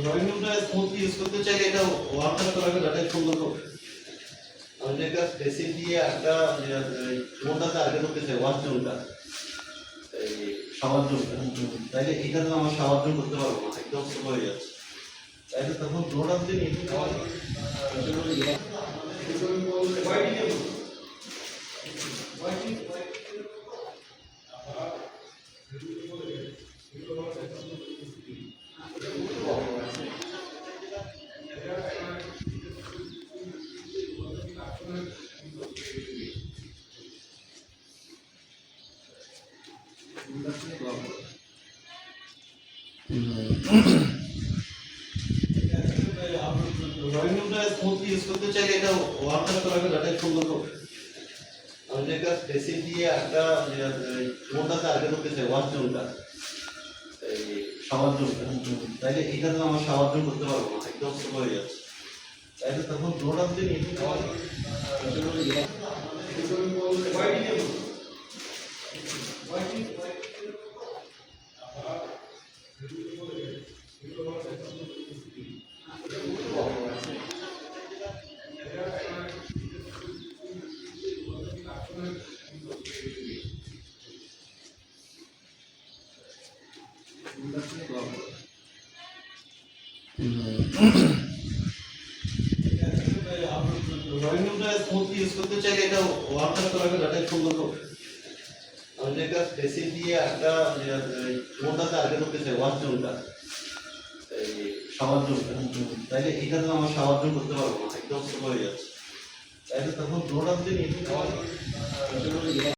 Rohingya smoothly use করতে চাইলে এটা ওয়াটার করাকে ডাটাই সুন্দর হবে। আমাদের কাছে বেসিক দিয়ে একটা কোনটাতে আগে করতে চাই ওয়াশ জোনটা এই শাওয়ার জোনটা, তাইলে এখানে আমার শাওয়ার জোন করতে পারবো না, একদম স্লো হয়ে যাচ্ছে। তাইলে তখন ড্রোটা যদি নিতে রোহিঙ্গা স্মুথলি ইউজ করতে চাইলে এটা ওয়াটার করাকে ডাটাই সুন্দর হবে। আমাদের কাছে বেসিক দিয়ে একটা কোনটাতে আগে করতে চাই ওয়াশ জোনটা এই শাওয়ার জোনটা, তাইলে এখানে আমার শাওয়ার জোন করতে পারবো না, একদম স্লো হয়ে যাচ্ছে। তাইলে তখন ড্রোটা যদি নিতে রোহিঙ্গা স্মুথলি ইউজ করতে চাইলে এটা ওয়াটার করাকে ডাটাই সুন্দর হবে। আমাদের কাছে বেসিক দিয়ে একটা কোনটাতে আগে করতে চাই ওয়াশ জোনটা এই শাওয়ার জোনটা, তাইলে এখানে আমার শাওয়ার জোন করতে পারবো না, একদম স্লো হয়ে যাচ্ছে। তাইলে তখন ড্রোটা যদি নিতে